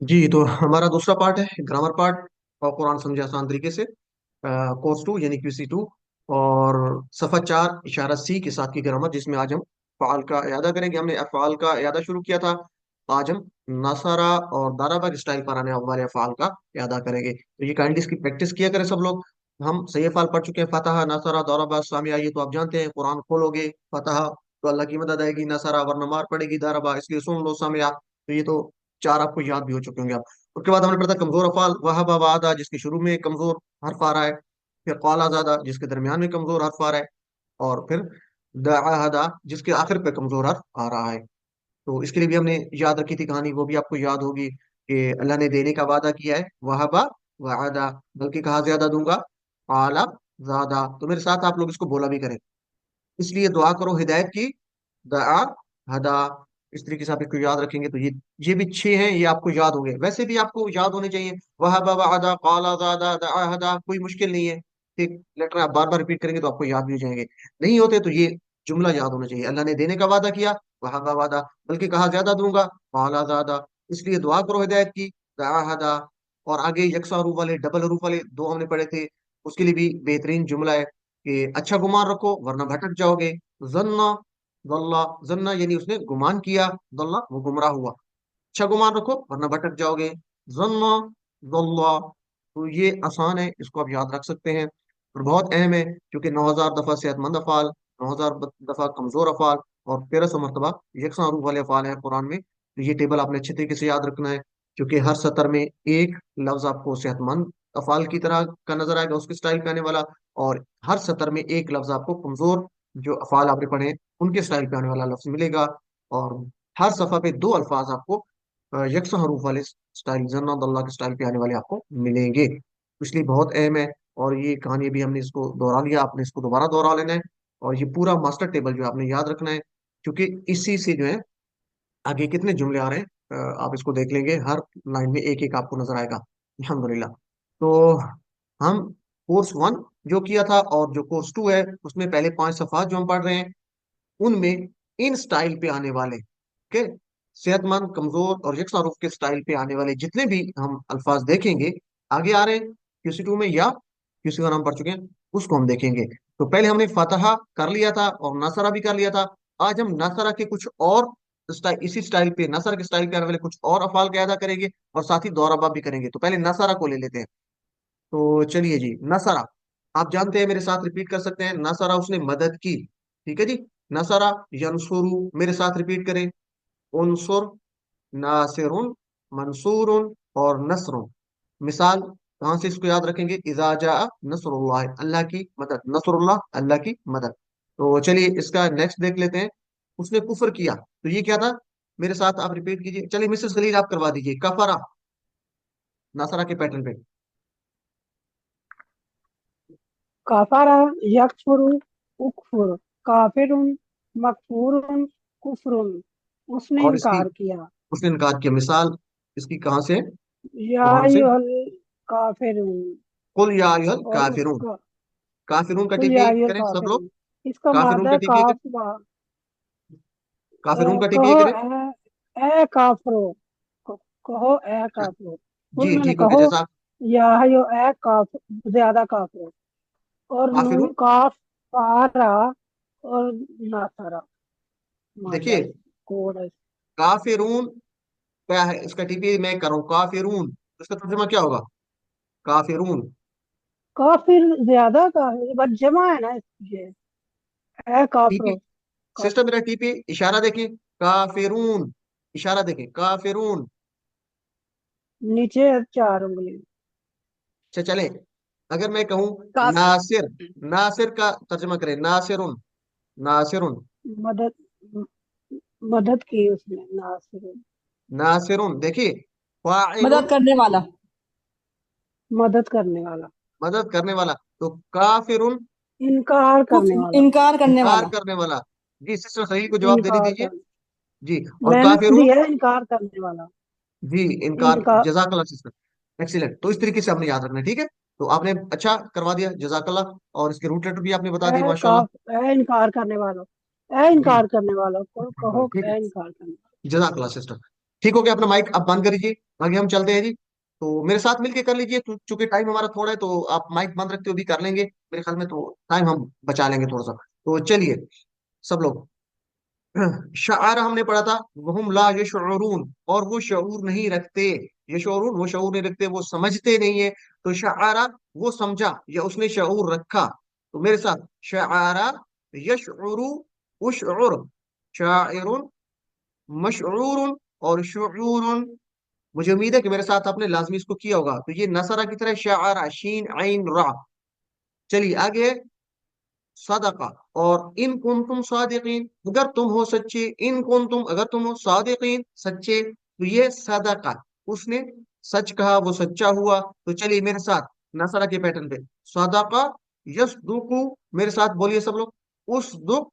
जी, तो हमारा दूसरा पार्ट है ग्रामर पार्ट और कुरान समझे आसान तरीके से। कोर्स टू यानी क्यूसी टू और सफा 4 इशारा सी के साथ की ग्रामर, जिसमें आज हम फ़ाल का इयादा करेंगे। हमने अफ़आल का इयादा शुरू किया था। आज हम नसारा और दाराबा के स्टाइल पर आने वाले अफ़आल का इयादा करेंगे। तो ये काइंडली इसकी प्रैक्टिस किया करें सब लोग। हम सही अफ़आल पढ़ चुके हैं, फतहा, नसारा, दाराबा, सामिया, ये तो आप जानते हैं। कुरान खोलोगे, फतहा तो अल्लाह की मदद आएगी, नसारा वरना मार पड़ेगी, दाराबा इसलिए सुन लो, सामिया तो ये तो चार आपको याद भी हो चुके होंगे आप। उसके बाद हमने पढ़ा था कमजोर अफ़ाल, वहबा, वादा जिसके शुरू में कमजोर हर्फ आ रहा है, फिर कौला ज़ादा जिसके दरमियान में कमजोर हर्फ आ रहा है, और फिर दअहदा जिसके आखिर पे कमजोर हर्फ आ रहा है। तो इसके लिए भी हमने याद रखी थी कहानी, वो भी आपको याद होगी कि अल्लाह ने देने का वादा किया है, वहबा वादा, बल्कि कहा ज्यादा दूंगा, आला ज्यादा। तो मेरे साथ आप लोग इसको बोला भी करें। इसलिए दुआ करो हिदायत की, दआ हदा। इस तरीके से आप इसको याद रखेंगे तो ये भी छह हैं, ये आपको याद होंगे। वैसे भी आपको याद होने चाहिए, वहबा वादा, काला ज़ादा, दआ हदा, कोई मुश्किल नहीं है। ठीक लेटर आप बार बार रिपीट करेंगे तो आपको याद भी हो जाएंगे। नहीं होते तो ये जुमला याद होना चाहिए, अल्लाह ने देने का वादा किया, वहबा वादा, बल्कि कहा ज्यादा दूंगा, काला ज़ादा। इसलिए दुआ करो हिदायत की, दआ हदा। और आगे यकसा हरूफ वाले, डबल हरूफ वाले दो हमने पढ़े थे, उसके लिए भी बेहतरीन जुमला है कि अच्छा गुमान रखो वरना भटक जाओगे। जन्ना, दल्ला, जन्ना यानी उसने गुमान किया, दल्ला वो गुमराह हुआ। अच्छा गुमान रखो वरना भटक जाओगे, जन्ना, दल्ला। तो ये आसान है, इसको आप याद रख सकते हैं और बहुत अहम है, क्योंकि 9,000 दफा सेहतमंद अफाल, 9,000 दफा कमजोर अफाल और 1300 मरतबा यकसा हरूफ वाले अफाल है कुरान में। तो ये टेबल आपने अच्छे तरीके से याद रखना है, क्योंकि हर सतर में एक लफ्ज आपको सेहतमंद अफाल की तरह का नजर आएगा, उसके स्टाइल पे आने वाला। और हर सतर में एक लफ्ज आपको कमजोर जो अफाल आपने पढ़े उनके स्टाइल पे आने वाला लफ्ज मिलेगा। और हर सफा पे दो अल्फाज आपको यकसा हरूफ वाले स्टाइल, जन्नत अल्लाह के स्टाइल पे आने वाले आपको मिलेंगे। तो इसलिए बहुत अहम है। और ये कहानी भी हमने इसको दोहरा लिया, आपने इसको दोबारा दोहरा लेना है। और ये पूरा मास्टर टेबल जो है आपने याद रखना है, क्योंकि इसी से जो है आगे कितने जुमले आ रहे हैं आप इसको देख लेंगे, हर लाइन में एक एक आपको नजर आएगा अल्हम्दुलिल्लाह। तो हम कोर्स वन जो किया था और जो कोर्स टू है उसमें पहले 5 सफा जो हम पढ़ रहे हैं, उनमें इन स्टाइल पे आने वाले के सेहतमंद, कमजोर और यकसा रूफ के स्टाइल पे आने वाले जितने भी हम अल्फाज देखेंगे, आगे आ रहे हैं क्यूसी टू में या क्यूसी वन हम पढ़ चुके हैं, उसको हम देखेंगे। तो पहले हमने फतहा कर लिया था और नसरा भी कर लिया था। आज हम नसरा के कुछ और स्टाइल, इसी स्टाइल पे नसर के स्टाइल पे आने वाले कुछ और अफाल का अदा करेंगे और साथ ही दौराबा भी करेंगे। तो पहले नसरा को ले लेते हैं। तो चलिए जी, नसरा आप जानते हैं, मेरे साथ रिपीट कर सकते हैं, नसरा उसने मदद की। ठीक है जी, नसरा यंसुरु, मेरे साथ रिपीट करें, उनसुर, नासिरुन, मंसूरुन और नसरुन। मिसाल कहाँ से इसको याद रखेंगे, इजा जा नसरुल्लाह, अल्लाह की मदद, नसरुल्लाह अल्लाह की मदद। तो चलिए इसका नेक्स्ट देख लेते हैं। उसने कुफर किया, तो ये क्या था, मेरे साथ आप रिपीट कीजिए। चलिए मिसेस खलील आप करवा दीजिए, कफरा, नसरा के पैटर्न पे। काफारा, यकफुरु, उकफुर, काफिरुन, मकफूरुन, कुफरुन। उसने और इसकी इनकार किया। उसने इनकार किया, मिसाल इसकी कहाँ से, या कुरान से। अय्युहल काफिरून। कुल या अय्युहल और काफिरून, उसका काफिरून का कुल या टीपीए अय्युहल करें सब लोग। काफिरून, इसका काफिरून मादा का है टीपीए करें, काफ काफिरून का टीपीए कहो करें। ए काफरो, कहो ए काफरो। कुल जी मैंने ठीक हो गया, कहो, जैसा या यो ए काफ, ज्यादा काफरो। और नून काफिरून। काफ, फारा और नासारा। देखिए, माशाल्लाह, कोड है। काफिरून क्या है, इसका टीपीए मैं कर रहा हूँ, काफिरून, इसका तर्जुमा क्या होगा, काफिरून। काफिर ज्यादा काफिर, बस जमा है ना ये, है टीपी काफरो। सिस्टम, मेरा टीपीए इशारा देखें, काफिरून, इशारा देखें, काफिरून। नीचे है 4 उंगली। अच्छा चले, अगर मैं कहूँ काफ, नासिर, नासिर का तर्जुमा करें, नासिरुन, नासिरुन, मदद, मदद की उसने, नासिर, नासिरुन। देखिए, फाइलुन, मदद करने वाला। मदद करने वाला। मदद करने वाला। तो काफिरुन, इनकार करने वाला। इनकार करने इनकार वाला। करने वाला। जी सिस्टर सही को जवाब जल्दी इनकार दीजिए। कर, जी, और मैंने तो काफिरून, दिया है इनकार करने वाला। जी इनकार, इनकार, जजाकल्ला सिस्टर, एक्सीलेंट। तो इस तरीके से आपने याद रखना है, ठीक है। तो आपने अच्छा करवा दिया, जजाकल्ला। और इसके रूट लेटर भी आपने बता दिए, है माशाल्लाह। काफ, है इनकार करने वाला, है जी इनकार करने वाला को हाँ, कहो, ठीक है, है इनकार करने जजाकल्ला सिस्टर। ठीक हो गया, अपना माइक आप बंद करिए। आगे हम चलते हैं जी। तो मेरे साथ मिलके कर लीजिए, चूंकि टाइम हमारा थोड़ा है, तो आप माइक बंद रखते हुए भी कर लेंगे मेरे ख्याल में, तो टाइम हम बचा लेंगे थोड़ा सा। तो चलिए सब लोग। शाआरा हमने पढ़ा था, वहुम ला यशउरून, और वो शऊर नहीं रखते। यशउरून, वो शऊर नहीं रखते, वो समझते नहीं है। तो शाआरा, वो समझा या उसने शऊर रखा। तो मेरे साथ, शाआरा यशउरु उशउर, शाइरुन मशऊरुन और शुऊरुन। मुझे उम्मीद है कि मेरे साथ आपने लाजमी इसको किया होगा। तो ये नसरा की तरह, शाआरा शीन आइन रा। चलिए आगे, सदका, और इन कुंतुम सादिकीन, अगर तुम हो सच्चे, इन कुंतुम, अगर तुम हो सादिकीन, सच्चे, तो ये सदका, उसने सच कहा, वो सच्चा हुआ। तो चलिए मेरे साथ नसरा के पैटर्न पे, सदका यसदुकु, मेरे साथ बोलिए सब लोग, उसदुक,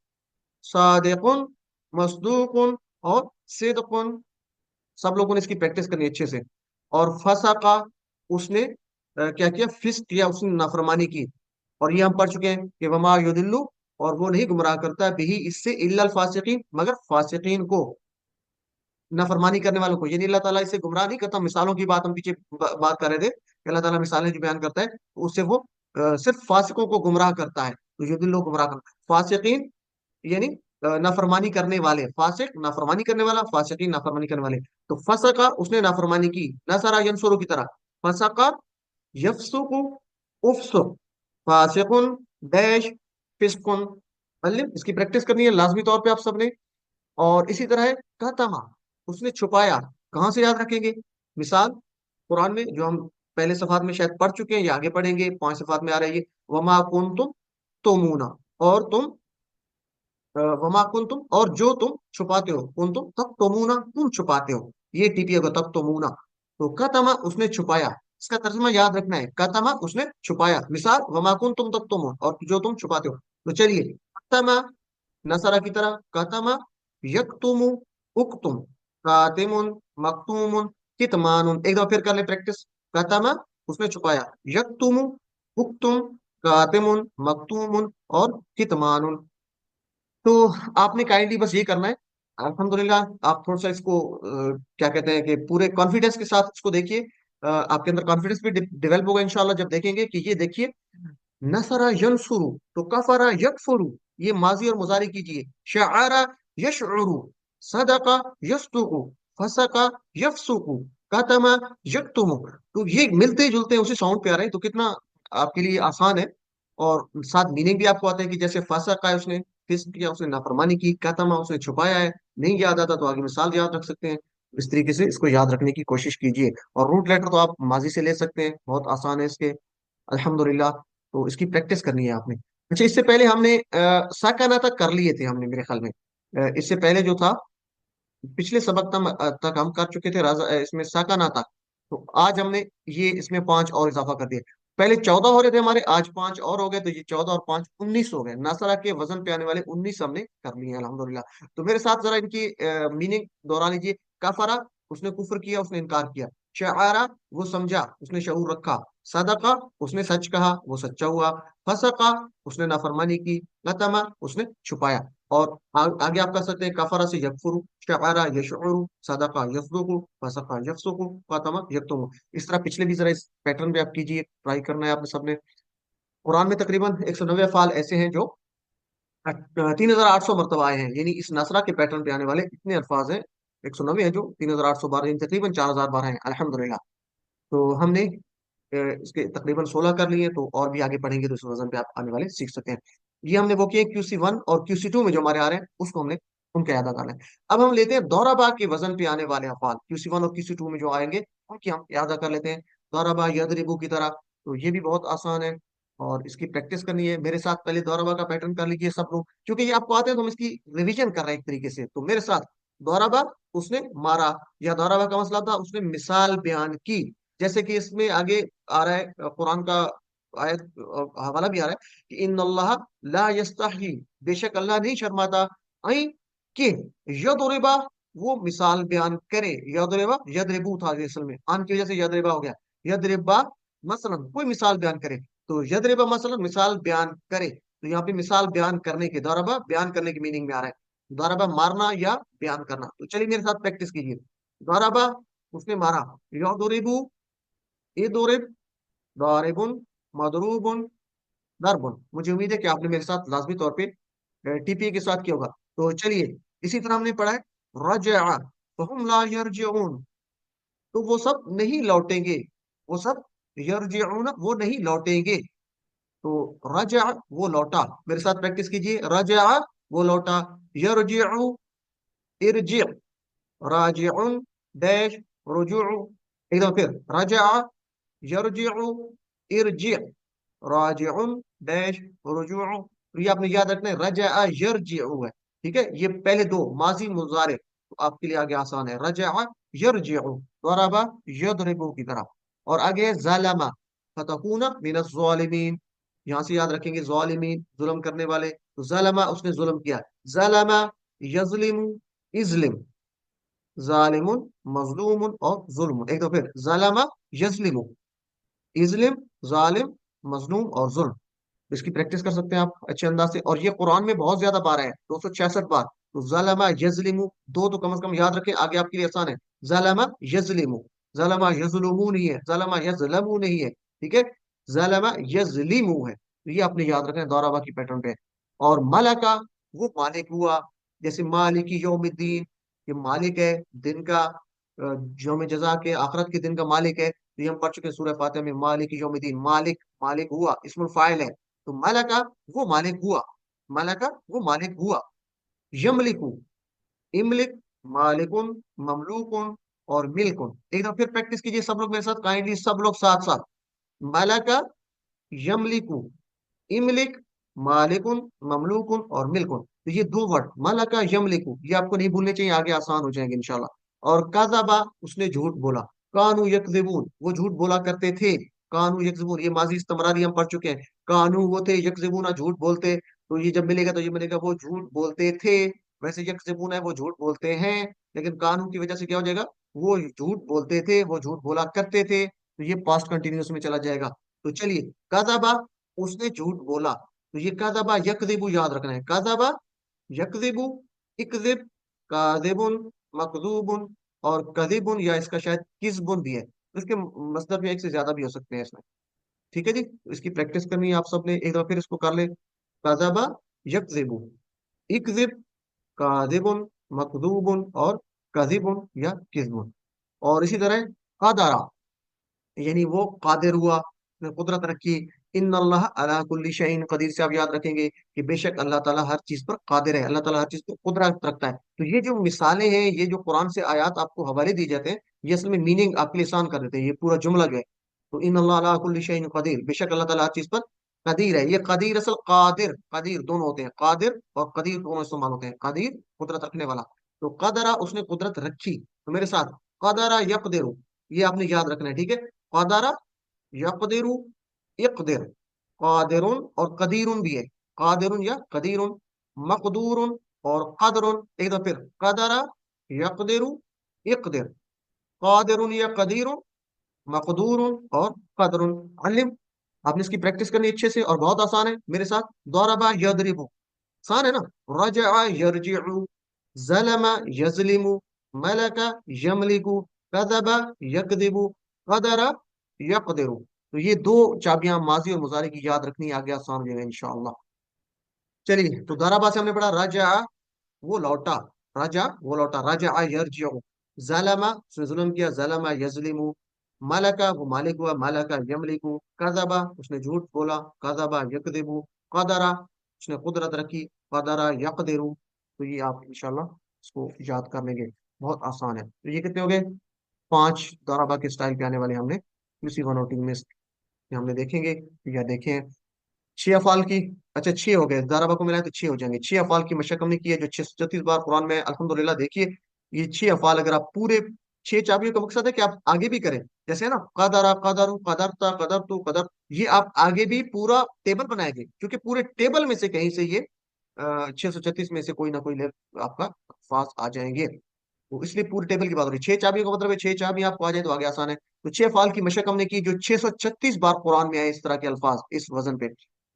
सादिकुन, मसदूकुन और सिदकुन। सब लोगों ने इसकी प्रैक्टिस करनी है अच्छे से। और फसाका, उसने क्या किया, फिस्क किया, उसने नाफरमानी की। और ये हम पढ़ चुके हैं कि वमा युदिल्लु, और वो नहीं गुमराह करता बिही, इससे, इल्लल फासिकीन, मगर फासिकीन को, नाफरमानी करने वालों को। यानी अल्लाह ताला इसे गुमराह नहीं करता। मिसालों की बात हम पीछे बात कर रहे थे कि अल्लाह ताला मिसालें जो बयान करता है, तो उससे वो सिर्फ फासिकों को गुमराह करता है। तो युदिल्लु गुमराह करता है, फासिकीन यानी नाफरमानी करने वाले, फासिक नाफरमानी करने वाला, फासिकीन नाफरमानी करने वाले। तो फसका, उसने नाफरमानी की, नसरा यनसुरु की तरह, फसका यफसुकु उफसुक, फासिकुन डैश फिस्कुन। मतलब इसकी प्रैक्टिस करनी है लाजमी तौर पे आप सबने। और इसी तरह है कहतमा, उसने छुपाया। कहाँ से याद रखेंगे? मिसाल, कुरान में जो हम पहले सफात में शायद पढ़ चुके हैं या आगे पढ़ेंगे, 5 सफात में आ रही है, वमा कुंतुम तुमूना, और तुम वमा कुंतुम, और जो तुम छुपाते हो, कुंतुम तब तुमूना, तुम छुपाते हो, ये टीपी होगा, तब तुमूना। तो कतमा, उसने छुपाया। इसका तर्जुमा याद रखना है, कतमा, उसने छुपाया। मिसाल, वमा कुंतुम तब तुम, और जो तुम छुपाते हो। तो चलिए, कतमा नसरा की तरह, कतमा यकतुमु उक्तुम, कातिमुन मकतूमुन कितमानुन। एक दफा फिर कर ले प्रैक्टिस। कतमा, उसने छुपाया, यकतुमु उक्तुम, कातिमुन मकतूमुन और कितमानुन। तो आपने काइंडली बस ये करना है, अल्हम्दुलिल्लाह। आप थोड़ा सा इसको क्या कहते हैं कि पूरे कॉन्फिडेंस के साथ इसको देखिए। आपके अंदर कॉन्फिडेंस भी डेवलप होगा इंशाल्लाह, जब देखेंगे कि ये देखिए, नसरा यनसुरु, तो कफरा यकफुरु, ये माजी और मुजारी कीजिए। शआरा यशउरु, सदका यस्दुकु, फसका यफसुकु, कतमा यक्तुमु। तो ये मिलते जुलते उसी साउंड पे आ रहे हैं, तो कितना आपके लिए आसान है। और साथ मीनिंग भी आपको आता है कि जैसे फसका है, उसने फिस्क किया, उसने नाफरमानी की, कतमा, उसने छुपाया है। नहीं याद आता तो आगे मिसाल याद रख सकते हैं। इस तरीके से इसको याद रखने की कोशिश कीजिए। और रूट लेटर तो आप माजी से ले सकते हैं, बहुत आसान है इसके, अल्हम्दुलिल्लाह। तो इसकी प्रैक्टिस करनी है आपने। अच्छा, इससे पहले हमने साकाना तक कर लिए थे हमने, मेरे ख्याल में। इससे पहले जो था, पिछले सबक तक हम कर चुके थे राजा, इसमें साकाना तक। तो आज हमने ये इसमें 5 और इजाफा कर दिए। पहले 14 हो रहे थे हमारे, आज 5 और हो गए, तो ये 14 और 5 19 हो गए। नासरा के वजन पे आने वाले 19 हमने कर लिए हैं, अल्हम्दुलिल्लाह। तो मेरे साथ जरा इनकी मीनिंग दोहरा लीजिए। कफरा, उसने कुफर किया, उसने इनकार किया। शआरा, वो समझा, उसने शऊर रखा। सदका, उसने सच कहा, वो सच्चा हुआ। फसका, उसने नाफरमानी की। लतमा, उसने छुपाया। और आगे आप कह सकते हैं, कफरा से यकफुरु, शअरा यशउरु, सदका यसदुकु, फसका यफसुकु, फतमा यक्तुमु। इस तरह पिछले भी जरा इस पैटर्न पे आप कीजिए, ट्राई करना है आपने सबने। कुरान में तकरीबन 190 अफ़ाल ऐसे हैं जो 3800 मरतबा आए हैं। यानी इस नसरा के पैटर्न पे आने वाले इतने अल्फाज हैं, 190 हैं जो 3800 बार, यानी तकरीबन 4000 बार हैं, अल्हम्दुलिल्लाह। तो हमने इसके तकरीबन 16 कर लिए, तो और भी आगे पढ़ेंगे तो इस वजन पे आप आने वाले सीख सकते हैं। ये हमने वो किए QC1 और QC2 में जो हमारे आ रहे हैं, उसको हमने उनका याद करना है। अब हम लेते हैं दौराबा के वजन पे आने वाले अफाल, QC1 और QC2 में जो आएंगे, उनकी हम याद कर लेते हैं। दौराबा यदरिबू की तरह, तो ये भी बहुत आसान है, और इसकी प्रैक्टिस करनी है। मेरे साथ पहले दौराबा का पैटर्न कर लीजिए सब लोग, क्योंकि ये आपको आते हैं तो हम इसकी रिवीजन कर रहे हैं एक तरीके से। तो मेरे साथ, दौराबा, उसने मारा, या दौराबा का मसला था, उसने मिसाल बयान की। जैसे कि इसमें आगे आ रहा है कुरान का आयत, हवाला भी आ रहा है कि इन अल्लाह ला यस्तही, बेशक अल्लाह नहीं शर्माता, आई कि यदरिबा, वो मिसाल बयान करे। यदरिबा, यदरिबू था असल में, आन की वजह से यदरिबा हो गया। यदरिबा मसलन, कोई मिसाल बयान करे। तो यदरिबा मसलन, मिसाल बयान करे। तो यहाँ पे मिसाल बयान करने के, दौराबा बयान करने की मीनिंग में आ रहा है। दौराबा मारना या बयान करना। तो चलिए मेरे साथ प्रैक्टिस कीजिए। दौराबा, उसने मारा। यदरिबु, इदरिब, दारिबुन, मदरूबुन, दरबुन। मुझे उम्मीद है कि आपने मेरे साथ लाजमी तौर पे टीपीए के साथ किया होगा। तो चलिए, इसी तरह हमने पढ़ा है रजअ, फहुम ला यरजिऊन, तो वो सब नहीं लौटेंगे, वो सब यरजिऊन वो नहीं लौटेंगे। तो रजा वो लौटा, मेरे साथ प्रैक्टिस कीजिए, रजा वो लौटा, यरजिउ, इरजि, राजिउन, डैश, रुजू। एकदम फिर रजा, यरजिउ, इरजि, राजिउन, डैश, रुजू। तो ये आपने याद रखना है, रजा यरजिउ है। ठीक है, ये पहले दो माजी मुजारे तो आपके लिए आगे आसान है, रजा यरजिउ, दरबा यदरिबु की तरह। और आगे जालमा, फतकूना मिन ज़ालिमीन, यहां से याद रखेंगे ज़ालिमीन जुल्म करने वाले, तो जालमा उसने जुल्म किया, जालमा यजलिमु, इजलिम, जालिमुन, मजलूमुन और जुल्म। एक तो फिर जालमा यजलिमु, इजलिम, जालिम, मजलूम और जुल्म। इसकी प्रैक्टिस कर सकते हैं आप अच्छे अंदाज से, और ये कुरान में बहुत ज्यादा बार है, 266 बार। तो जालमा यजलिमु, दो तो कम से कम याद रखें, आगे आपके लिए आसान है। जालमा यजलिमु, जालमा यजलुमू नहीं है, जालमा यजलमू नहीं है, ठीक है, जालमा यजलिमू है। तो ये आपने याद रखना है दौराबा की पैटर्न पे। और मलका, वो मालिक हुआ, जैसे मालिकी यौमिद्दीन, ये मालिक है दिन का, यौम जजा के आखिरत के दिन का मालिक है। तो ये हम पढ़ चुके हैं सूरह फातिहा में, मालिकी यौमिद्दीन, मालिक, मालिक हुआ इसमुल फाइल है। तो मलका वो मालिक हुआ, मलका वो मालिक हुआ। यमलिकु, इमलिक, मालिकुन, ममलूकुन और मिल्कुन। एक दफा फिर प्रैक्टिस कीजिए सब लोग मेरे साथ, काइंडली सब लोग साथ साथ। मलका, यमलिकु, इमलिक, मालिकुन, ममलूकुन और मिल्कुन। तो ये दो वर्ड मलका यमलिकु, ये आपको नहीं भूलने चाहिए, आगे आसान हो जाएंगे इंशाल्लाह। और काज़ाबा, उसने झूठ बोला। कानू यकज़िबून, वो झूठ बोला करते थे। कानू यकज़िबून, ये माजी इस्तिमरारी हम पढ़ चुके हैं। कानू वो थे, यकज़िबूना झूठ बोलते। तो ये जब मिलेगा तो ये मिलेगा वो झूठ बोलते थे। वैसे यकज़िबून है वो झूठ बोलते हैं, लेकिन कानू की वजह से क्या हो जाएगा, वो झूठ बोलते थे, वो झूठ बोला करते थे, तो ये पास्ट कंटिन्यूस में चला जाएगा। तो चलिए, काज़ाबा उसने झूठ बोला। तो ये कज़बा यकज़िबु याद रखना है, कज़बा यकज़िबु, इकज़िब, काज़िबुन, मकज़ूबुन और कज़िबुन, या इसका शायद किज़बुन भी है, तो इसके मसदर भी एक से ज्यादा भी हो सकते हैं इसमें। ठीक है जी, तो इसकी प्रैक्टिस करनी है आप सबने, एक दफा फिर इसको कर ले। कज़बा यकज़िबु, इकज़िब, काज़िबुन, मकज़ूबुन और कज़िबुन या किज़बुन। और इसी तरह कदरा, यानी वो कादिर हुआ, उसने कुदरत रखी। इन अल्लाह अला कुल्ली शैइन कदीर से आप याद रखेंगे कि बेशक अल्लाह ताला हर चीज पर कादिर है, अल्लाह ताला हर चीज पर कुदरत रखता है। तो ये जो मिसालें हैं, ये जो कुरान से आयात आपको हवाले दी जाते हैं, ये असल में मीनिंग आपके लिए आसान कर देते हैं, ये पूरा जुमला जो है। तो इन अल्लाह अला कुल्ली शैइन कदीर, बेशक अल्लाह ताला हर चीज पर कदीर है। ये कदीर असल कादिर, कदीर दोनों होते हैं, कादिर और कदीर दोनों इस्तेमाल होते हैं, कदीर कुदरत रखने वाला। तो कदरा उसने कुदरत रखी, तो मेरे साथ कदरा यकदिरु, ये आपने याद रखना है, ठीक है। कदरा यकदिरु, इकदिर, कादिरुन और कदीरुन भी है, कादिरुन या कदीरुन, मकदूरुन और कदरुन। एक दफा फिर कदरा, यकदिरु, इकदिर, कादिरुन या कदीरुन, मकदूरुन और कदरुन। अलिम, आपने इसकी प्रैक्टिस करनी है अच्छे से, और बहुत आसान है, मेरे साथ। दौरबा यदरिबु, आसान है ना। रजअ यरजिउ, ज़लम यज़लिमु, मलक यमलिकु, कज़ब यकज़िबु, क़दर यक़दिरु। तो ये दो चाबियां माजी और मुजारे की याद रखनी है, आगे आसान हो जाएगा इंशाअल्लाह। चलिए, तो दाराबा से हमने पढ़ा रजा वो लौटा, रजा वो लौटा, रजा यरजिउ, ज़लमा उसने जुल्म किया, ज़लमा यज़लिमु, मलका वो मालिक हुआ, मलका यमलिकु, कज़बा उसने झूठ बोला, कज़बा यकज़िबु, क़दरा उसने कुदरत रखी, क़दरा यक़दिरु। तो ये आप इंशाल्लाह इसको याद कर लेंगे, बहुत आसान है। तो ये कितने हो गए, 5 दाराबा के स्टाइल पे आने वाले हमने इसी 1 और 2 में हमने देखेंगे, या देखें 6 अफ़ाल की। अच्छा, 6 हो गए, दाराबा को मिलाए तो 6 हो जाएंगे। 6 अफ़ाल की मशक हमने की है, जो 636 बार कुरान में अल्हम्दुलिल्लाह। देखिए, ये 6 अफ़ाल अगर आप पूरे 6 चाबियों का मकसद है कि आप आगे भी करें, जैसे है ना, कदरा, कदरु, कदरता, कदरतु, कदर, ये आप आगे भी पूरा टेबल बनाएंगे, क्योंकि पूरे टेबल में से कहीं से ये 636 में से कोई ना कोई आपका अल्फाज आ जाएंगे। तो इसलिए पूरी टेबल की बात हो रही है। 6 चाबियों का मतलब है 6 चाबियां आपको आ जाए तो आगे आसान है। तो 6 अफ़ाल की मशक हमने की, जो 636 बार कुरान में आए इस तरह के अल्फाज इस वजन पे।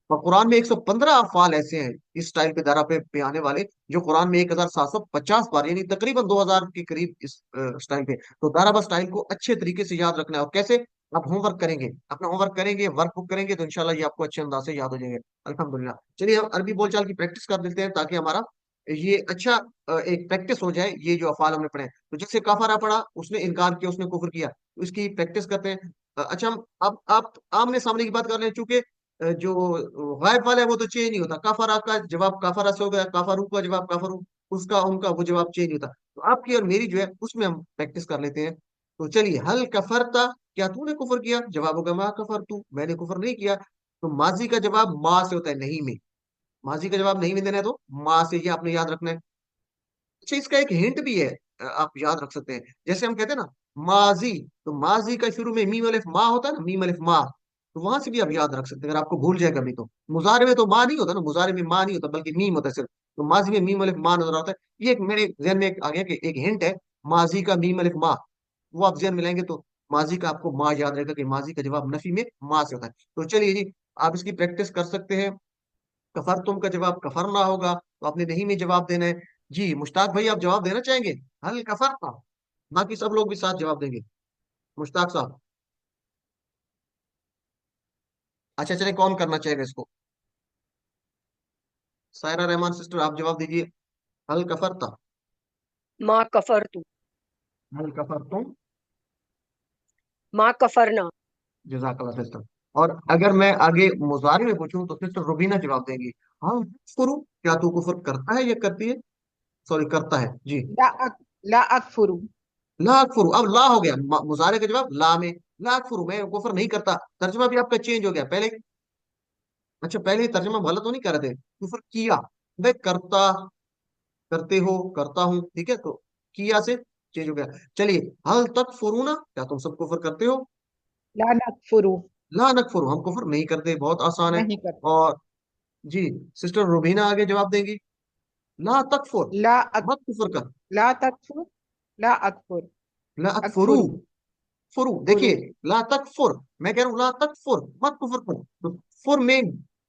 और कुरान में 115 अफ़आल ऐसे हैं इस स्टाइल पे धारा पे आने वाले, जो कुरान में 1750 बार, यानी तकरीबन 2000 के करीब इस स्टाइल पे। तो धाराबा स्टाइल को अच्छे तरीके से याद रखना है। और कैसे? आप होमवर्क करेंगे, अपना होमवर्क करेंगे, वर्कबुक करेंगे, तो इंशाल्लाह ये आपको अच्छे अंदाज से याद हो जाएंगे। अल्हम्दुलिल्लाह। चलिए हम अरबी बोलचाल की प्रैक्टिस कर लेते हैं, ताकि हमारा ये अच्छा एक प्रैक्टिस हो जाए। ये जो अफ़ाल हमने पढ़े, तो जैसे काफारा पढ़ा, उसने इनकार किया, उसने कुफर किया, तो इसकी प्रैक्टिस करते हैं। अच्छा, हम अब आप आमने सामने की बात कर रहे हैं, चूंकि जो गायब वाला है वो तो चेंज नहीं होता। काफारा का जवाब काफारा से हो गया, काफारू का जवाब काफारू, उसका उनका वो जवाब चेंज नहीं होता। तो आपकी और मेरी जो है उसमें हम प्रैक्टिस कर लेते हैं। तो चलिए, हल कफरता, क्या तूने कुफर किया? जवाब होगा मा कफर तू, मैंने कुफर नहीं किया। तो माजी का जवाब माँ से होता है, नहीं में। माजी का जवाब नहीं में देना है, तो माँ से, ये आपने याद रखना है। अच्छा, इसका एक हिंट भी है, आप याद रख सकते हैं। जैसे हम कहते हैं ना माजी, तो माजी का शुरू में मीम अलिफ मा होता है ना, मीम अलिफ मा, तो वहां से भी आप याद रख सकते हैं, अगर आपको भूल जाए कभी तो। मुजारे में तो मा नहीं होता ना, मुजारे में मा नहीं होता, बल्कि मीम होता है सिर्फ। तो माजी में मीम अलिफ मा नजर आता है। ये एक मेरे जहन में एक आ गया कि एक हिंट है, माजी का मीम अलिफ मा, वो आप जहन में लाएंगे तो माजी का आपको मा याद रहेगा, कि माजी का जवाब नफी में मा से होता है। तो चलिए जी, आप इसकी प्रैक्टिस कर सकते हैं। कफर तुम का जवाब कफर ना होगा, तो आपने नहीं में जवाब देना है। जी मुश्ताक भाई, आप जवाब देना चाहेंगे? हल कफर था। बाकी सब लोग भी साथ जवाब देंगे। मुश्ताक साहब। अच्छा चले, कौन करना चाहेगा इसको? सायरा रहमान सिस्टर, आप जवाब दीजिए। हल कफर था। माँ कफरतु। हल कफर तुम। माँ कफरना। जजाकल्लाह सिस्टर। और अगर मैं आगे मुजारे में पूछूं, तो सिस्टर रुबीना जवाब देंगी। हाँ कुफर, क्या तू कुफर करता है या करती है? सॉरी, करता है जी। ला अक, ला अकफुरु। ला अकफुरु, अब ला हो गया, मुजारे का जवाब ला में। ला अकफुरु, मैं कुफर नहीं करता। तर्जुमा भी आपका चेंज हो गया पहले। अच्छा, पहले तर्जुमा गलत तो नहीं कर रहे थे, कुफर किया, भाई करता, करते हो, करता हूँ, ठीक है, तो किया से चेंज हो गया। चलिए, हल तक फुरूना, क्या तुम सब कुफर करते हो? ला नकफुरु। ला नकफुर, हम कुफर नहीं करते, बहुत आसान है। नहीं करते। और जी, सिस्टर रुबीना आगे जवाब देंगी। ला तकफुर, ला अक, मत कुफर कर। ला तकफुर। ला अकफुर। ला अकफुरू, अकफुरु। फुरू फुरु। देखिए, ला तकफुर, मैं कह रहा हूँ ला तकफुर, मत कुफर कर। तो फुर में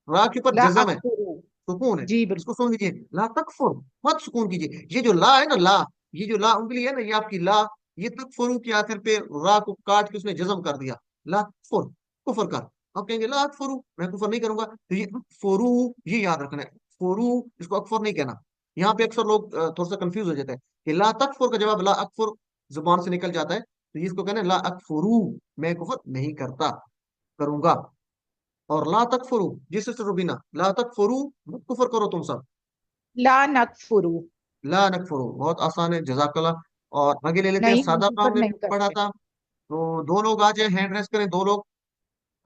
रा के ऊपर ला जजम है, अकफुरु। सुकून है। जी इसको बिल्कुल। सुन लीजिए, ला तकफुर, मत सुकून कीजिए। ये जो ला है ना, ला, ये जो ला उंगली है ना, ये आपकी ला, ये तकफुरू के आखिर पे रा को काट के उसने जज्म कर दिया। ला तकफुर, कुफर कर। आप कहेंगे ला अकफुरू, मैं कुफर नहीं करूंगा, तो ये फुरू, ये याद रखना है। फुरू, इसको अकफर नहीं कहना। यहाँ पे अक्सर लोग थोड़ा सा कंफ्यूज हो जाते हैं, कि ला तकफुर का जवाब ला अकफुर जुबान से निकल जाता है, तो ये इसको कहना है ला अकफुरू, मैं कुफर नहीं करता, करूंगा। और ला तकफुरू, जी सिस्टर रुबीना, ला तकफुरू, मत कुफर करो तुम सब। ला नकफुरु। ला नकफुरु, बहुत आसान है, जजाकल्ला। और आगे ले लेते हैं, नहीं, हम सादा काम कुफर ने नहीं पढ़ा करते। था। तो दो लोग आ जाए, हैंड रेस करें, दो लोग।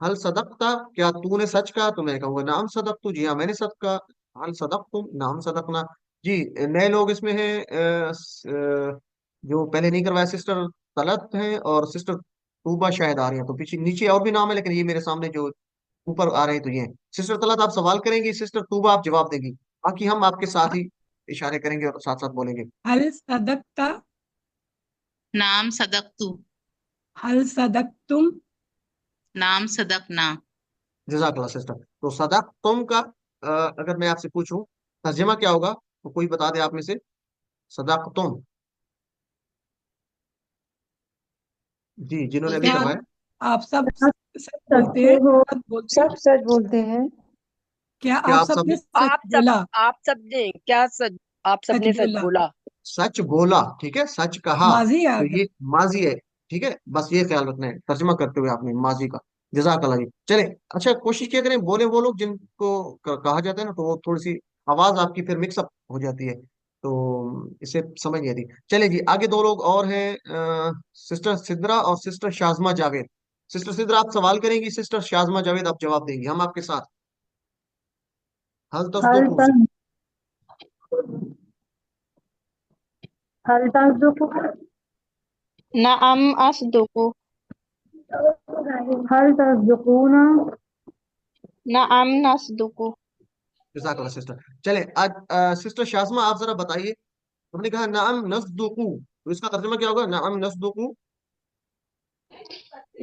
हल सदकता, क्या तूने सच कहा? तो मैं कहूंगा नाम सदक तू, जी हाँ मैंने सच कहा। हल सदक तुम, नाम सदकना। जी, नए लोग इसमें हैं, जो पहले नहीं करवाया, सिस्टर तलत हैं और सिस्टर तूबा शायद आ रही हैं। तो पीछे नीचे और भी नाम है, लेकिन ये मेरे सामने जो ऊपर आ रहे हैं तो ये हैं। सिस्टर तलत आप सवाल करेंगी, सिस्टर तूबा आप जवाब देंगी। बाकी हम आपके साथ ही इशारे करेंगे और साथ साथ बोलेंगे। हल सदकता। नाम सदकतु। हल सदकतुम। नाम सदकना। जजाकल्ला सिस्टर। तो सदक तुम का अगर मैं आपसे पूछूं, तर्जमा क्या होगा, तो कोई बता दे आप में से। सदक तुम, जी जिन्होंने अभी क्या करवाया। आप सब आप सच बोलते सच्चे हैं, हो, सच बोलते हैं? सब सच बोलते हैं। क्या क्या आप आप सब सबने ने सच बोला? आप सब ने क्या सच, आप सब सच ने सच बोला। बोला। सच बोला? ठीक है, सच कहा, माजी आ तो गया। ये माजी है। ठीक है, बस ये ख्याल रखना है तर्जमा करते हुए आपने माजी का। जजाकल्ला जी। चले, अच्छा कोशिश किया करें, बोले वो लोग जिनको कहा जाता है ना, तो वो थोड़ी सी आवाज आपकी फिर मिक्सअप हो जाती है, तो इसे समझ नहीं आती। चले जी, आगे दो लोग और हैं, सिस्टर सिद्रा और सिस्टर शाजमा जावेद। सिस्टर सिद्रा आप सवाल करेंगी, सिस्टर शाजमा जावेद आप जवाब देंगी, हम आपके साथ। हल हल तस्दुकू, तस हल तस्दुकु। नअम असदुकु। हल तस्दुकूना। नअम नसदुकु। जज़ाकल्लाह सिस्टर। चले, आज सिस्टर शाजमा आप जरा बताइए, हमने कहा नाम नस्दुकू, तो इसका तर्जुमा क्या होगा, नाम नस्दुकू?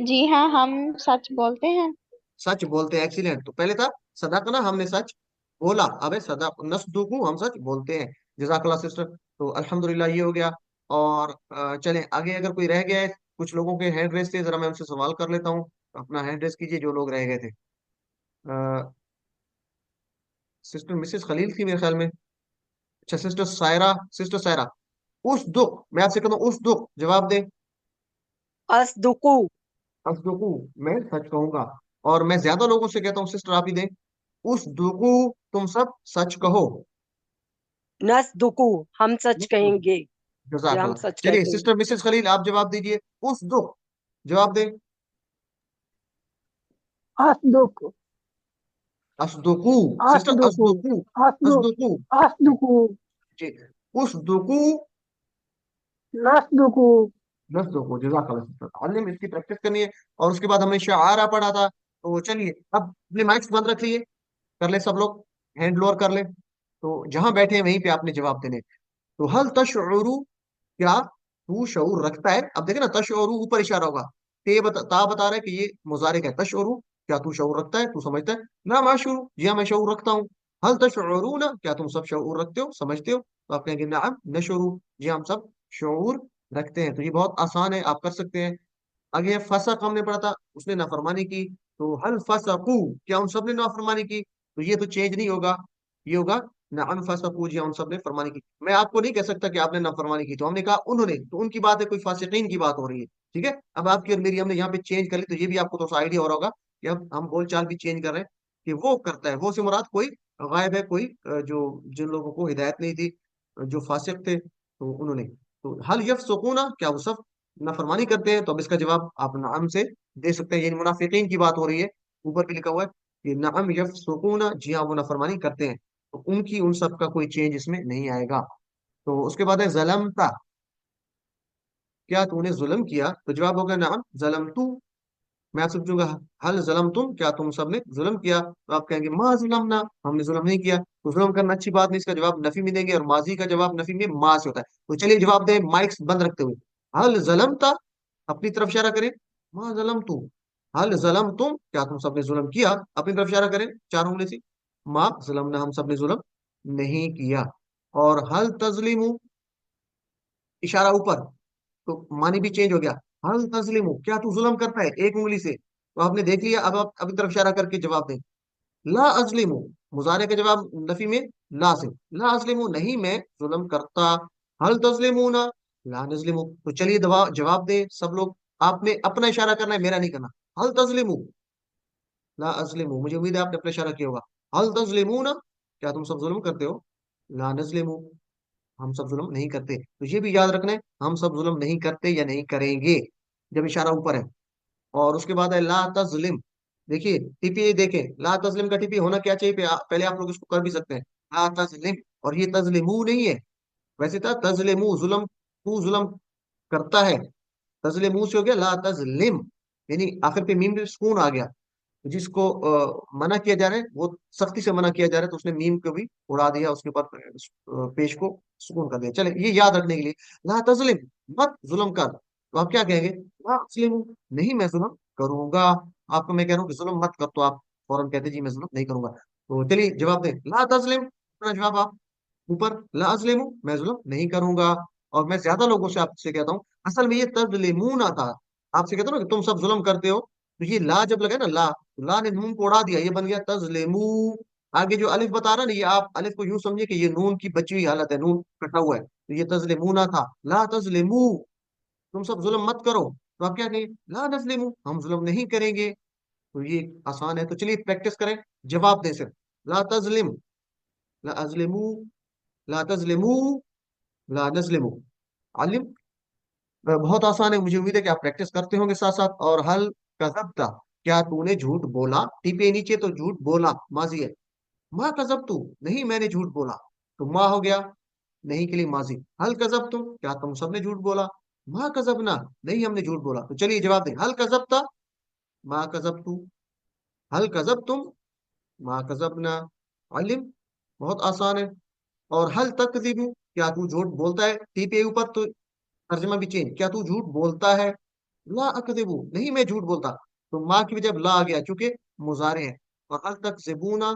जी हाँ, हम सच बोलते हैं। सच बोलते हैं। एक्सीलेंट। तो पहले था सदाकना, हमने सच बोला। अब है सदा नसदुकु, हम सच बोलते हैं। जजाकल्लाह सिस्टर। तो अल्हम्दुलिल्लाह ये हो गया। और चलें आगे, अगर कोई रह गया है, कुछ लोगों के हैंड रेस थे, जरा मैं उनसे सवाल कर लेता हूँ। अपना हैंड रेस कीजिए जो लोग रह गए थे। सिस्टर मिसेस खलील थी मेरे ख्याल में। अच्छा, सिस्टर सायरा। सिस्टर सायरा, उस दुख, मैं आपसे कहता हूँ उस दुख, जवाब दे। अस्दुकु। असदुकु, मैं सच कहूंगा। और मैं ज्यादा लोगों से कहता हूँ, सिस्टर आप ही दें। उस दुकु, तुम सब सच कहो। नस्दुकु, हम सच कहेंगे या हम जजाकल्लाह। सच चलिए कहते हैं। सिस्टर मिसेस खलील, आप जवाब दीजिए। उस दुख, जवाब दें। अस्दुक। असदुकु। सिस्टर अस्दुकु। असदुकु। अस्दुक। असदुकु। अस्दुकु। जी। उस दुकु। नस्दुकु। बस दो को। जजाकल्लाह सिस्टर, ताल्लुम इसकी प्रैक्टिस करनी है। और उसके बाद हमने शाआरा पढ़ा था। तो चलिए अब अपने माइक्स बंद रख लिए, कर ले सब लोग, हैंड लोअर कर ले। तो जहां बैठे हैं वहीं पे आपने जवाब देने। तो हल तशउरु, क्या तू शऊर रखता है? अब देखे ना, तशउरु ऊपर इशारा होगा। ता बता रहा है कि ये मुजारे का है। तशउरु, क्या तू शऊर रखता है, तू समझता है? ना माशूर, जी हाँ मैं शऊर रखता हूँ। हल तशउरु ना, क्या तुम सब शऊर रखते हो, समझते हो? तो आप कहेंगे नाम नशुरू, जी हम सब शऊर रखते हैं। तो ये बहुत आसान है, आप कर सकते हैं। आगे फसक हमने पढ़ा था, उसने नाफरमानी की। तो हल फसकू, क्या उन सब ने नाफरमानी की? तो ये तो चेंज नहीं होगा, ये होगा नअम फसकू, जी उन सब ने फरमानी की। मैं आपको नहीं कह सकता कि आपने नाफरमानी की, तो हमने कहा उन्होंने, तो उनकी बात है, कोई फासिकीन की बात हो रही है। ठीक है, अब आपकी और मेरी हमने यहाँ पे चेंज कर ली, तो ये भी आपको थोड़ा सा आइडिया हो रहा होगा कि अब हम बोलचाल भी चेंज कर रहे हैं। कि वो करता है, वो से मुराद कोई गायब है, कोई जो जिन लोगों को हिदायत नहीं थी, जो फासिक थे, तो उन्होंने। तो हल यफसुकूना, क्या वो सब नाफरमानी करते हैं? तो अब इसका जवाब आप नाम से दे सकते हैं। यानी मुनाफिकीन की बात हो रही है, ऊपर भी लिखा हुआ है कि नाम यफसुकूना, जी हाँ वो नाफरमानी करते हैं। तो उनकी उन सब का कोई चेंज इसमें नहीं आएगा। तो उसके बाद है जलमता, क्या तूने जुल्म किया? तो जवाब होगा नाम जलम तू। मैं आपसे पूछूंगा हल जलम तुम, क्या तुम सब ने जुल्म किया? तो आप कहेंगे मा जुलम ना, हमने जुल्म नहीं किया। तो जुल्म करना अच्छी बात नहीं, इसका जवाब नफी में देंगे, और माजी का जवाब नफी में मा से होता है। तो चलिए जवाब दें माइक्स बंद रखते हुए। हल जलमता, अपनी तरफ इशारा करें। मा जलम तू। हल जलम तुम, क्या तुम सबने जुल्म किया? अपनी तरफ इशारा करें चार उंगली से। मा जुलम ना, हम सबने जुल्म नहीं किया। और हल तजलिमु, इशारा ऊपर, तो मानी भी चेंज हो गया। हल तस्लिमु, क्या तू जुल्म करता है, एक उंगली से। तो आपने देख लिया, अब आप अपनी तरफ इशारा करके जवाब दें। ला अजलिमु, मुजारे का जवाब नफी में ला से। ला अजलिमु, नहीं मैं जुल्म करता। हल तस्लिमू ना, ला नजलिमु। तो चलिए दवा जवाब दें सब लोग। आपने अपना इशारा करना है, मेरा नहीं करना। हल तस्लिमु, ला अजलिमु, मुझे उम्मीद है आपने अपना इशारा किया होगा। हल तस्लिमू ना, क्या तुम सब जुल्म करते हो? ला नजलिमु, हम सब जुल्म नहीं करते। तो ये भी याद रखना है, हम सब जुल्म नहीं करते या नहीं करेंगे, जब इशारा ऊपर है। और उसके बाद है ला तजलिम। देखिए टीपी देखें, ला तजलिम का टीपी होना क्या चाहिए? पहले आप लोग इसको कर भी सकते हैं, ला तजलिम। और ये तजलिमू नहीं है, वैसे था तजलिमू, जुल्म, तू जुल्म करता है। तजलिमू से हो गया ला तजलिम, यानी आखिर पे मीम पे सुकून आ गया। जिसको मना किया जा रहा है, वो सख्ती से मना किया जा रहा है, तो उसने मीम को भी उड़ा दिया, उसके ऊपर पेश को सुकून कर दिया। चले ये याद रखने के लिए, ला तस्लिम, मत जुल्म कर। तो आप क्या कहेंगे? ला तस्लिम, नहीं मैं जुल्म करूंगा। आपको मैं कह रहा हूँ कि जुल्म मत कर, तो आप फौरन कहते जी मैं जुल्म नहीं करूंगा। तो चलिए जवाब दें, ला तस्लिम, अपना जवाब आप ऊपर। ला अजलिमु, मैं जुल्म नहीं करूंगा। और मैं ज्यादा लोगों से आपसे कहता हूँ, असल में ये तजलिमून आता है। आपसे कहता हूँ ना कि तुम सब जुल्म करते हो, तो ये ला जब लगे ना, ला ने नून को उड़ा दिया, ये बन गया तजलिमू। आगे जो अलिफ बता रहा है ना, ये आप अलिफ को यूं समझिए कि ये नून की बची हुई हालत है, नून कटा हुआ है, तो ये तजलिमूना था। ला तजलिमू, तुम सब जुल्म मत करो। तो आप क्या कहेंगे? ला नजलिमू, हम जुल्म नहीं करेंगे। तो ये आसान है, तो चलिए प्रैक्टिस करें, जवाब दें सिर्फ। ला तजलिम, ला अजलिमू, ला तजलिमू, ला नजलिमू। आलिम, बहुत आसान है, मुझे उम्मीद है कि आप प्रैक्टिस करते होंगे साथ साथ। और हल कज़ब्ता, क्या तूने झूठ बोला? टीपे नीचे, तो झूठ बोला माजी है। माँ कज़ब तू, नहीं मैंने झूठ बोला। तो माँ हो गया नहीं के लिए माजी। हल कज़ब तुम, क्या तुम सबने झूठ बोला? माँ कज़बना, नहीं हमने झूठ बोला। तो चलिए जवाब दें, हल कज़ब्ता, माँ कज़ब तू। हल कज़ब तुम, माँ कज़बना। अलिम, बहुत आसान है। और हल तकज़िबू, क्या तू झूठ बोलता है? टीपे ऊपर, तो तर्जमा भी चेंज, क्या तू झूठ बोलता है? ला अकदिबू, नहीं मैं झूठ बोलता। तो माँ की वजह ला आ गया, चूंकि मुजारे है। और हल तकज़िबूना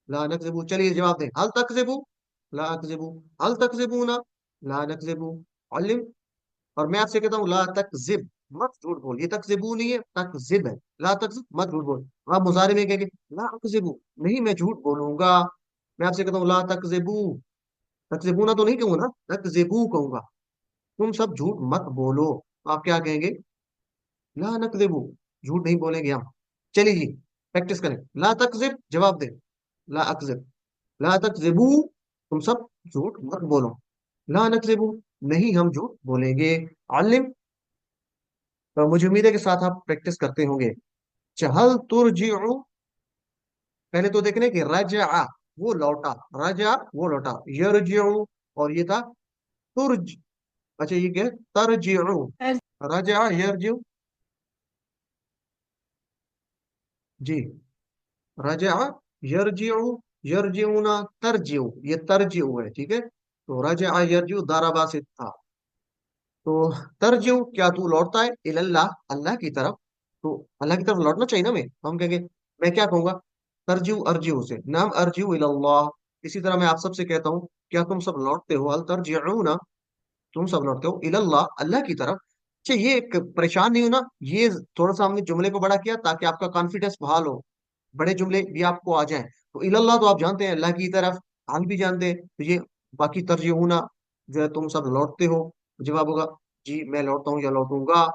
ला नकज़िबू, चलिए जवाब दें। हल तकज़िबू ला अकज़िबू, हल तकज़िबूना ला नकज़िबू। अलिम। और मैं आपसे कहता हूँ ला तकज़िब, मत झूठ बोल। ये तकज़िबू नहीं है, तकज़िब है। ला तकज़िब, मत झूठ बोल। आप मुजारे में कहेंगे ला अकज़िबू, नहीं मैं झूठ बोलूंगा। मैं आपसे कहता हूँ ला तकज़िबू, तकज़िबूना तो नहीं कहूंगा ना, तकज़िबू कहूंगा। तुम सब झूठ मत बोलो। आप क्या कहेंगे? ला नकज़िबू, झूठ नहीं बोलेंगे हम। चलिए जी, प्रैक्टिस करें। ला तकज़िब, जवाब दे। ला अकज़िब, ला तकज़िबू, तुम सब झूठ मत बोलो। ला नकज़िबू, नहीं हम झूठ बोलेंगे। अलिम। तो मुझे उम्मीद है कि साथ आप प्रैक्टिस करते होंगे। चहल तुरजिउ, पहले तो देखने कि रजा, वो लौटा, रजा वो लौटा, यरजिउ, और ये था तुर्ज। अच्छा ये क्या है? तरजिउ, रजा यरजिउ, जी, रजा यरजिउ, यरजिउना तरजिउ, ये तरजिउ है, ठीक है। तो रजा यरजिउ दाराबा से था। तो तरजिउ, क्या तू लौटता है? इल्लाह, अल्लाह की तरफ। तो अल्लाह की तरफ लौटना चाहिए ना। मैं, हम कहेंगे, मैं क्या कहूंगा? तरजिउ अर्जिउ से, नाम अर्जिउ इल्लाह। इसी तरह मैं आप सबसे कहता हूँ, क्या तुम सब लौटते हो? अल तरजिउना, तुम सब लौटते हो इल्लाह, अल्लाह की तरफ। अच्छा, ये एक परेशान नहीं हो ना, ये थोड़ा सा हमने जुमले को बड़ा किया ताकि आपका कॉन्फिडेंस बहाल हो, बड़े जुमले भी आपको आ जाएं। तो इल्लाह तो आप जानते हैं, अल्लाह की तरफ, हाल भी जानते हैं। तो ये बाकी तरजीऊना, जो है तुम सब लौटते हो, जवाब होगा जी मैं लौटता हूँ या लौटूंगा।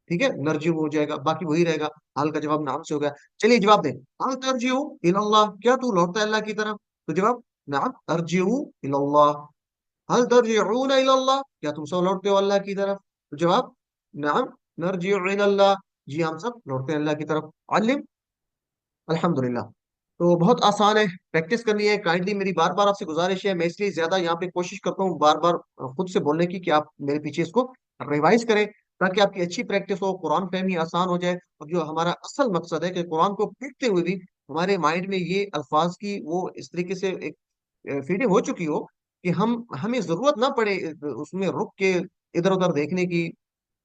ठीक है, नरजी हो जाएगा, बाकी वही रहेगा। हाल का जवाब नाम से हो गया। चलिए जवाब दें। हाल तरजीऊ इल्लाह, क्या तू लौटता है अल्लाह की तरफ? तो जवाब नाम अर्जीऊ इल्लाह। हल तर्जिऊन इल्लाह, क्या तुम सब लौटते हो अल्लाह की तरफ? तो जवाब नाम नरजिउ इल्लाह, जी हम सब लौटते हैं अल्लाह की तरफ। अलिम। अल्हम्दुलिल्लाह। तो बहुत आसान है, प्रैक्टिस करनी है। काइंडली मेरी बार बार आपसे गुजारिश है, मैं इसलिए ज्यादा यहाँ पे कोशिश करता हूँ बार बार खुद से बोलने की, कि आप मेरे पीछे इसको रिवाइज करें, ताकि आपकी अच्छी प्रैक्टिस हो, कुरान फहमी आसान हो जाए। और जो हमारा असल मकसद है कि कुरान को पढ़ते हुए भी हमारे माइंड में ये अल्फाज की वो इस तरीके से एक फीडिंग हो चुकी हो कि हमें जरूरत ना पड़े उसमें रुक के इधर उधर देखने की।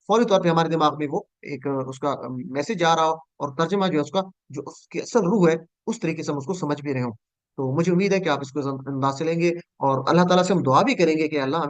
फौरी तौर पे हमारे दिमाग में वो एक उसका मैसेज आ रहा हो, और तर्जमा जो है उसका, जो उसकी असल रूह है, उस तरीके से हम उसको समझ भी रहे हो। तो मुझे उम्मीद है कि आप इसको अंदाज से लेंगे। और अल्लाह ताला से हम दुआ भी करेंगे कि अल्लाह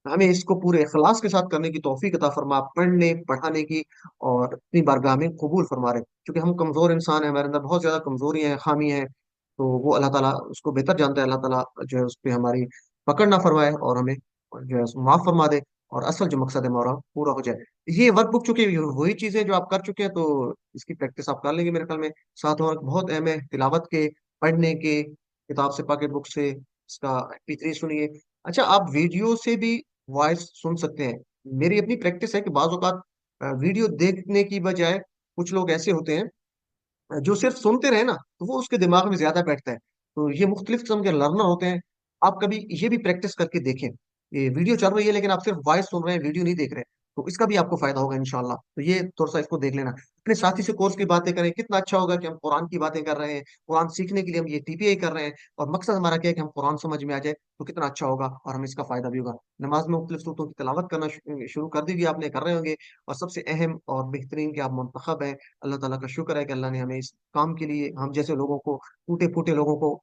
हमें इसको पूरे इखलास के साथ करने की तौफीक अता फरमा, पढ़ने पढ़ाने की, और अपनी बारगाह में कबूल फरमा रहे। क्योंकि हम कमजोर इंसान हैं, हमारे अंदर बहुत ज्यादा कमजोरियां हैं, खामी हैं। तो वो अल्लाह ताला उसको बेहतर जानता है। अल्लाह ताला जो है उस पर हमारी पकड़ ना फरमाए, और हमें जो है माफ फरमा दे, और असल जो मकसद है हमारा पूरा हो जाए। ये वर्कबुक चूंकि वही चीजें जो आप कर चुके हैं, तो इसकी प्रैक्टिस आप कर लेंगे मेरे ख्याल में। साथ और बहुत अहम है तिलावत के, पढ़ने के, किताब से, पॉकेट बुक से इसका MP3 सुनिए। अच्छा, आप वीडियो से भी वॉइस सुन सकते हैं। मेरी अपनी प्रैक्टिस है कि बाज औकात वीडियो देखने की बजाय कुछ लोग ऐसे होते हैं जो सिर्फ सुनते रहे ना, तो वो उसके दिमाग में ज्यादा बैठता है। तो ये मुख्तलिफ किस्म के लर्नर होते हैं। आप कभी ये भी प्रैक्टिस करके देखें, ये वीडियो चल रही है लेकिन आप सिर्फ वॉइस सुन रहे हैं, वीडियो नहीं देख रहे, तो इसका भी आपको फायदा होगा इंशाल्लाह। तो ये थोड़ा सा इसको देख लेना। अपने साथी से कोर्स की बातें करें, कितना अच्छा होगा कि हम कुरान की बातें कर रहे हैं, कुरान सीखने के लिए हम ये TPI कर रहे हैं, और मकसद हमारा क्या है कि हम कुरान समझ में आ जाए, तो कितना अच्छा होगा और हमें इसका फायदा भी होगा। नमाज में मुख्तलिफ सूरतों की तिलावत करना शुरू कर दी भी आपने, कर रहे होंगे। और सबसे अहम और बेहतरीन कि आप मुंतखब हैं। अल्लाह ताला का शुक्र है कि अल्लाह ने हमें इस काम के लिए, हम जैसे लोगों को, टूटे फूटे लोगों को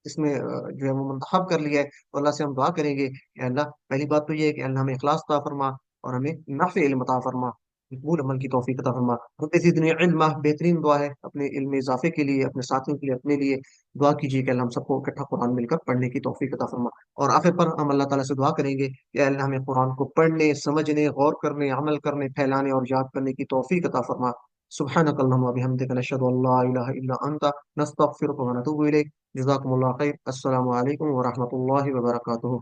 इसमें जो है वो मुंतखब कर लिया है। तो अल्लाह से हम दुआ करेंगे कि अल्लाह, पहली बात तो ये है कि अल्लाह हमें इखलास अता फरमा, और हमें नाफे इल्म अता फरमा, मकबूल अमल की तौफीक अता फरमा। रब्बि ज़िदनी इल्मा, बेहतरीन दुआ है अपने इल्म में इजाफे के लिए, अपने साथियों के लिए, अपने लिए। दुआ कीजिए कि अल्लाह हम सबको इकट्ठा कुरान मिलकर पढ़ने की तौफीक अता फरमा। और आखिर पर हम अल्लाह ताला से दुआ करेंगे कि अल्लाह हमें कुरान को पढ़ने, समझने, गौर करने, अमल करने, फैलाने और याद करने की तौफीक अता फरमा। सुब्हानक अल्लाहुम्मा व बिहम्दिका नशहदु अल्ला इलाहा इल्ला अंता नस्तगफिरुका व नतूबु इलैक। जज़ाकुमुल्लाहु खैर। अस्सलामु अलैकुम व रहमतुल्लाहि व बरकातुहू।